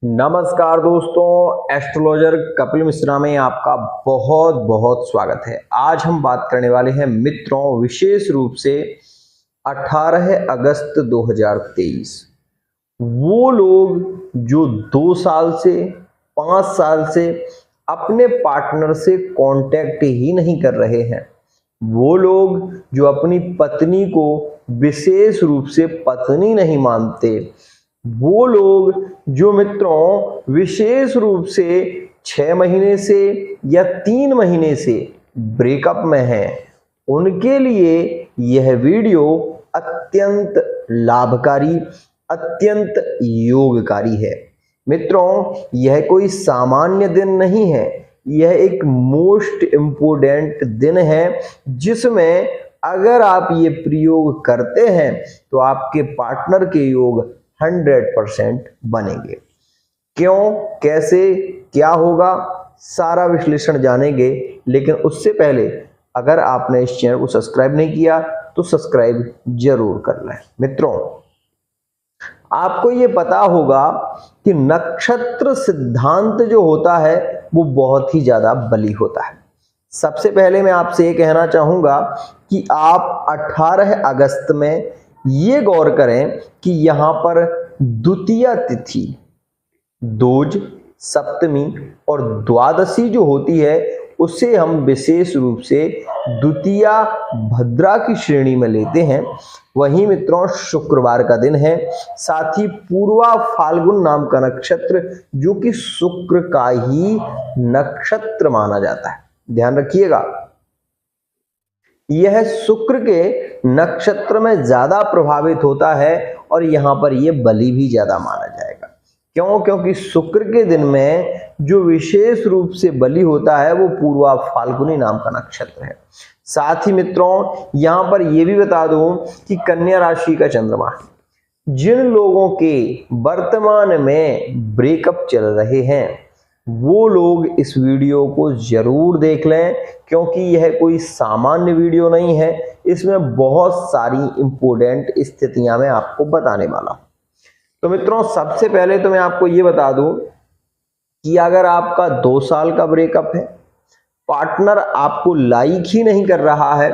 नमस्कार दोस्तों, एस्ट्रोलॉजर कपिल मिश्रा में आपका बहुत बहुत स्वागत है। आज हम बात करने वाले हैं मित्रों, विशेष रूप से 18 अगस्त 2023 वो लोग जो 2 साल से 5 साल से अपने पार्टनर से कांटेक्ट ही नहीं कर रहे हैं, वो लोग जो अपनी पत्नी को विशेष रूप से पत्नी नहीं मानते, वो लोग जो मित्रों विशेष रूप से 6 महीने से या 3 महीने से ब्रेकअप में हैं, उनके लिए यह वीडियो अत्यंत लाभकारी, अत्यंत योगकारी है। मित्रों, यह कोई सामान्य दिन नहीं है, यह एक मोस्ट इम्पोर्टेंट दिन है जिसमें अगर आप ये प्रयोग करते हैं तो आपके पार्टनर के योग 100% बनेंगे। क्यों, कैसे, क्या होगा, सारा विश्लेषण जानेंगे। लेकिन उससे पहले अगर आपने इस चैनल को सब्सक्राइब नहीं किया तो सब्सक्राइब जरूर कर लें। मित्रों, आपको ये पता होगा कि नक्षत्र सिद्धांत जो होता है वो बहुत ही ज्यादा बली होता है। सबसे पहले मैं आपसे ये कहना चाहूंगा कि आप 18 अगस्त में ये गौर करें कि यहां पर द्वितीया तिथि, दूज, सप्तमी और द्वादशी जो होती है उसे हम विशेष रूप से द्वितीया भद्रा की श्रेणी में लेते हैं। वहीं मित्रों शुक्रवार का दिन है, साथ ही पूर्वा फाल्गुन नाम का नक्षत्र जो कि शुक्र का ही नक्षत्र माना जाता है। ध्यान रखिएगा, यह शुक्र के नक्षत्र में ज्यादा प्रभावित होता है और यहां पर यह बलि भी ज्यादा माना जाएगा। क्यों? क्योंकि शुक्र के दिन में जो विशेष रूप से बलि होता है वो पूर्वा फाल्गुनी नाम का नक्षत्र है। साथ ही मित्रों यहां पर यह भी बता दूं कि कन्या राशि का चंद्रमा है। जिन लोगों के वर्तमान में ब्रेकअप चल रहे हैं वो लोग इस वीडियो को जरूर देख लें, क्योंकि यह कोई सामान्य वीडियो नहीं है। इसमें बहुत सारी इंपॉर्टेंट स्थितियां मैं आपको बताने वाला हूं। तो मित्रों सबसे पहले तो मैं आपको ये बता दूं कि अगर आपका 2 साल का ब्रेकअप है, पार्टनर आपको लाइक ही नहीं कर रहा है,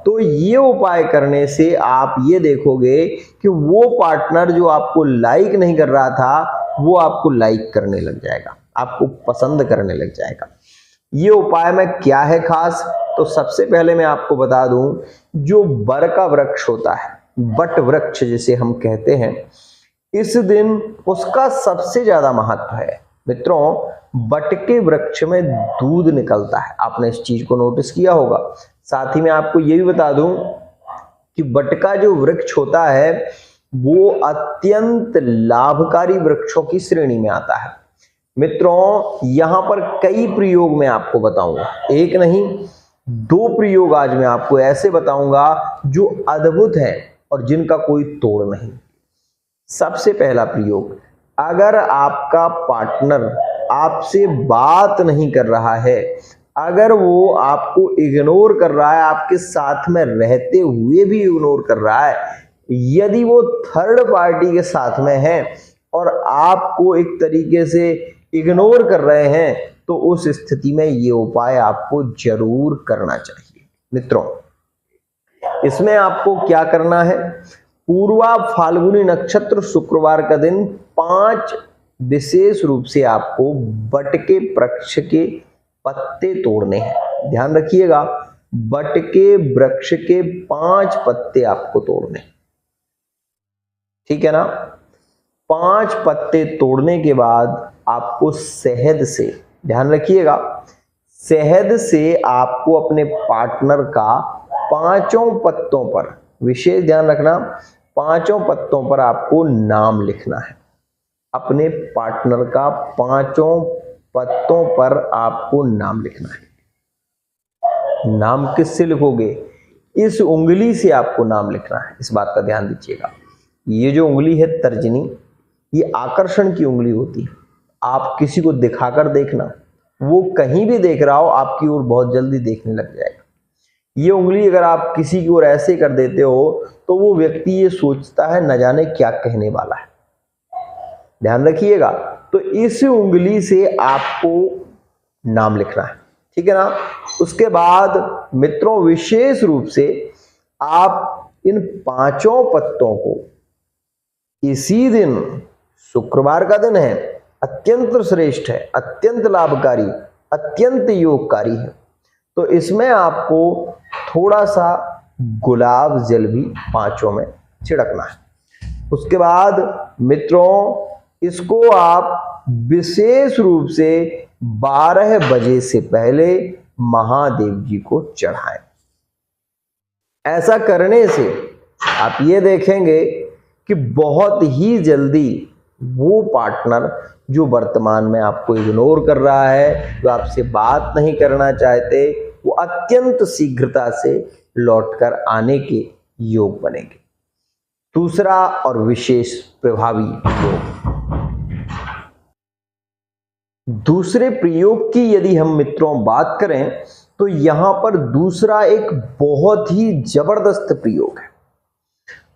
तो ये उपाय करने से आप ये देखोगे कि वो पार्टनर जो आपको लाइक नहीं कर रहा था वो आपको लाइक करने लग जाएगा, आपको पसंद करने लग जाएगा। ये उपाय में क्या है खास, तो सबसे पहले मैं आपको बता दूं, जो बर का वृक्ष होता है, बट वृक्ष जिसे हम कहते हैं, इस दिन उसका सबसे ज्यादा महत्व है। मित्रों बट के वृक्ष में दूध निकलता है, आपने इस चीज को नोटिस किया होगा। साथ ही मैं आपको ये भी बता दूं कि बट का जो वृक्ष होता है वो अत्यंत लाभकारी वृक्षों की श्रेणी में आता है। मित्रों यहां पर कई प्रयोग मैं आपको बताऊंगा, एक नहीं 2 प्रयोग आज मैं आपको ऐसे बताऊंगा जो अद्भुत हैं और जिनका कोई तोड़ नहीं। सबसे पहला प्रयोग, अगर आपका पार्टनर आपसे बात नहीं कर रहा है, अगर वो आपको इग्नोर कर रहा है, आपके साथ में रहते हुए भी इग्नोर कर रहा है, यदि वो थर्ड पार्टी के साथ में है और आपको एक तरीके से इग्नोर कर रहे हैं, तो उस स्थिति में ये उपाय आपको जरूर करना चाहिए। मित्रों इसमें आपको क्या करना है, पूर्वा फाल्गुनी नक्षत्र शुक्रवार का दिन 5 विशेष रूप से आपको बट के वृक्ष के पत्ते तोड़ने हैं। ध्यान रखिएगा, बट के वृक्ष के 5 पत्ते आपको तोड़ने, ठीक है ना। 5 पत्ते तोड़ने के बाद आपको शहद से, ध्यान रखिएगा, शहद से आपको अपने पार्टनर का 5 पत्तों पर, विशेष ध्यान रखना, 5 पत्तों पर आपको नाम लिखना है। अपने पार्टनर का 5 पत्तों पर आपको नाम लिखना है। नाम किससे लिखोगे, इस उंगली से आपको नाम लिखना है, इस बात का ध्यान दीजिएगा। ये जो उंगली है तर्जनी, ये आकर्षण की उंगली होती है। आप किसी को दिखाकर देखना, वो कहीं भी देख रहा हो आपकी ओर बहुत जल्दी देखने लग जाएगा। ये उंगली अगर आप किसी की ओर ऐसे कर देते हो तो वो व्यक्ति ये सोचता है न जाने क्या कहने वाला है। ध्यान रखिएगा। तो इस उंगली से आपको नाम लिखना है, ठीक है ना। उसके बाद मित्रों विशेष रूप से आप इन 5 पत्तों को इसी दिन, शुक्रवार का दिन है, अत्यंत श्रेष्ठ है, अत्यंत लाभकारी, अत्यंत योगकारी है, तो इसमें आपको थोड़ा सा गुलाब जल भी 5 में छिड़कना है। उसके बाद मित्रों इसको आप विशेष रूप से 12 बजे से पहले महादेव जी को चढ़ाएं। ऐसा करने से आप ये देखेंगे कि बहुत ही जल्दी वो पार्टनर जो वर्तमान में आपको इग्नोर कर रहा है, जो आपसे बात नहीं करना चाहते, वो अत्यंत शीघ्रता से लौटकर आने के योग बनेंगे। दूसरा और विशेष प्रभावी योग, दूसरे प्रयोग की यदि हम मित्रों बात करें तो यहां पर दूसरा एक बहुत ही जबरदस्त प्रयोग है।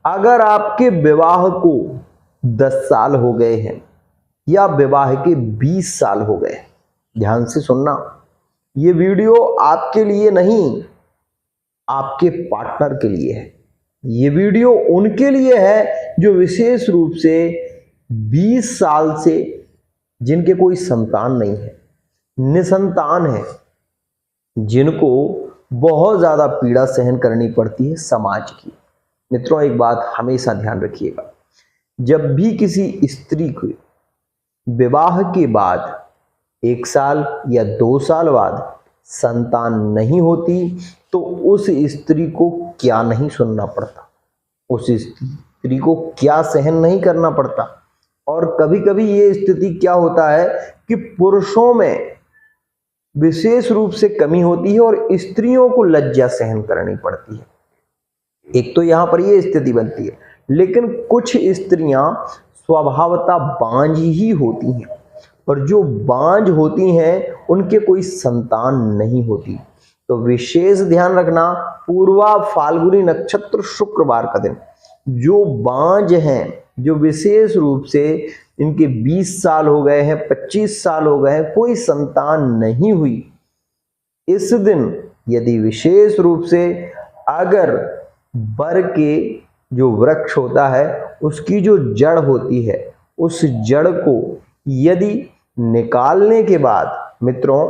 अगर आपके विवाह को 10 साल हो गए हैं या विवाह के 20 साल हो गए, ध्यान से सुनना, ये वीडियो आपके लिए नहीं, आपके पार्टनर के लिए है। ये वीडियो उनके लिए है जो विशेष रूप से 20 साल से जिनके कोई संतान नहीं है, निसंतान है, जिनको बहुत ज्यादा पीड़ा सहन करनी पड़ती है समाज की। मित्रों एक बात हमेशा ध्यान रखिएगा, जब भी किसी स्त्री को विवाह के बाद 1 साल या 2 साल बाद संतान नहीं होती तो उस स्त्री को क्या नहीं सुनना पड़ता, उस स्त्री को क्या सहन नहीं करना पड़ता। और कभी कभी ये स्थिति क्या होता है कि पुरुषों में विशेष रूप से कमी होती है और स्त्रियों को लज्जा सहन करनी पड़ती है। एक तो यहां पर ये स्थिति बनती है, लेकिन कुछ स्त्रियां स्वभावतः बांझ ही होती हैं, और जो बांझ होती हैं उनके कोई संतान नहीं होती। तो विशेष ध्यान रखना, पूर्वा फाल्गुनी नक्षत्र शुक्रवार का दिन, जो बांझ हैं, जो विशेष रूप से इनके 20 साल हो गए हैं, 25 साल हो गए हैं, कोई संतान नहीं हुई, इस दिन यदि विशेष रूप से अगर बर के जो वृक्ष होता है उसकी जो जड़ होती है, उस जड़ को यदि निकालने के बाद मित्रों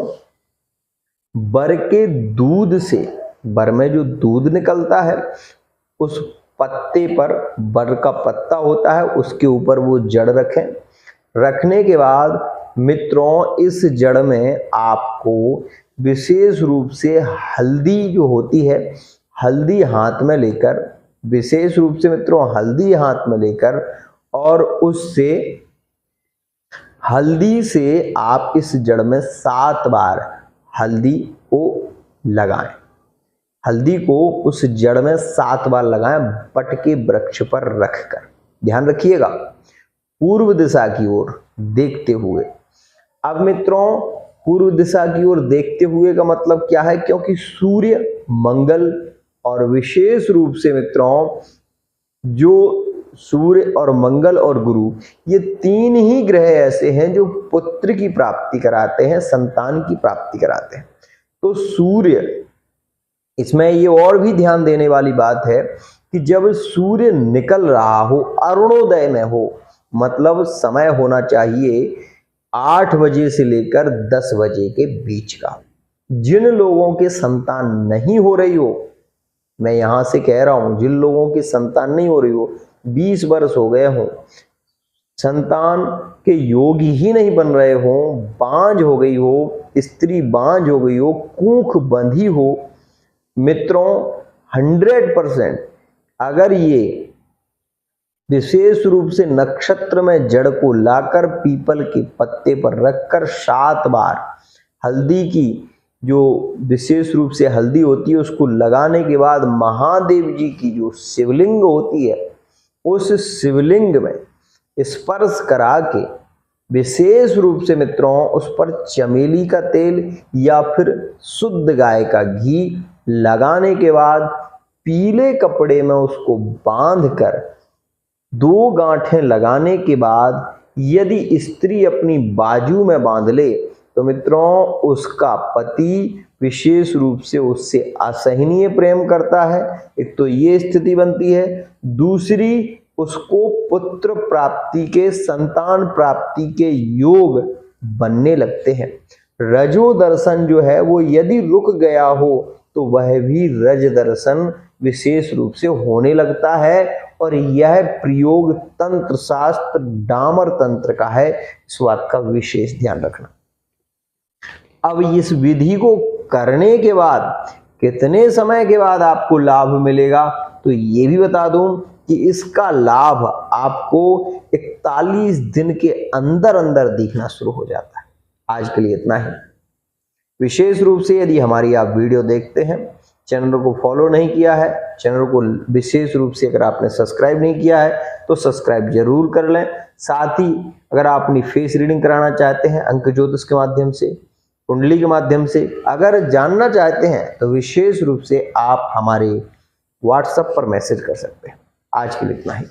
बर के दूध से, बर में जो दूध निकलता है उस पत्ते पर, बर का पत्ता होता है उसके ऊपर वो जड़ रखें। रखने के बाद मित्रों इस जड़ में आपको विशेष रूप से हल्दी जो होती है, हल्दी हाथ में लेकर, विशेष रूप से मित्रों हल्दी हाथ में लेकर, और उससे हल्दी से आप इस जड़ में 7 बार हल्दी को लगाएं। हल्दी को उस जड़ में 7 बार लगाएं, बट के वृक्ष पर रखकर। ध्यान रखिएगा, पूर्व दिशा की ओर देखते हुए। अब मित्रों पूर्व दिशा की ओर देखते हुए का मतलब क्या है, क्योंकि सूर्य, मंगल और विशेष रूप से मित्रों जो सूर्य और मंगल और गुरु, ये 3 ही ग्रह ऐसे हैं जो पुत्र की प्राप्ति कराते हैं, संतान की प्राप्ति कराते हैं। तो सूर्य, इसमें ये और भी ध्यान देने वाली बात है कि जब सूर्य निकल रहा हो, अरुणोदय में हो, मतलब समय होना चाहिए 8 बजे से लेकर 10 बजे के बीच का। जिन लोगों के संतान नहीं हो रही हो, मैं यहां से कह रहा हूं, जिन लोगों की संतान नहीं हो रही हो, 20 वर्ष हो गए हों, संतान के योग ही नहीं बन रहे हों, बांझ हो गई हो, स्त्री बांझ हो गई हो, कूख बंधी हो, मित्रों 100% अगर ये विशेष रूप से नक्षत्र में जड़ को लाकर पीपल के पत्ते पर रखकर 7 बार हल्दी की जो विशेष रूप से हल्दी होती है उसको लगाने के बाद महादेव जी की जो शिवलिंग होती है, उस शिवलिंग में स्पर्श करा के विशेष रूप से मित्रों उस पर चमेली का तेल या फिर शुद्ध गाय का घी लगाने के बाद पीले कपड़े में उसको बांधकर 2 गांठें लगाने के बाद यदि स्त्री अपनी बाजू में बांध ले तो मित्रों उसका पति विशेष रूप से उससे असहनीय प्रेम करता है। एक तो ये स्थिति बनती है, दूसरी उसको पुत्र प्राप्ति के, संतान प्राप्ति के योग बनने लगते हैं। रजो दर्शन जो है वो यदि रुक गया हो तो वह भी रज दर्शन विशेष रूप से होने लगता है, और यह प्रयोग तंत्र शास्त्र डामर तंत्र का है। इस बात का विशेष ध्यान रखना। अब इस विधि को करने के बाद कितने समय के बाद आपको लाभ मिलेगा, तो ये भी बता दूं कि इसका लाभ आपको 41 दिन के अंदर अंदर दिखना शुरू हो जाता है। आज के लिए इतना ही। विशेष रूप से यदि हमारी आप वीडियो देखते हैं, चैनल को फॉलो नहीं किया है, चैनल को विशेष रूप से अगर आपने सब्सक्राइब नहीं किया है तो सब्सक्राइब जरूर कर लें। साथ ही अगर आप अपनी फेस रीडिंग कराना चाहते हैं अंक ज्योतिष के माध्यम से, कुंडली के माध्यम से अगर जानना चाहते हैं तो विशेष रूप से आप हमारे व्हाट्सएप पर मैसेज कर सकते हैं। आज के लिए इतना ही।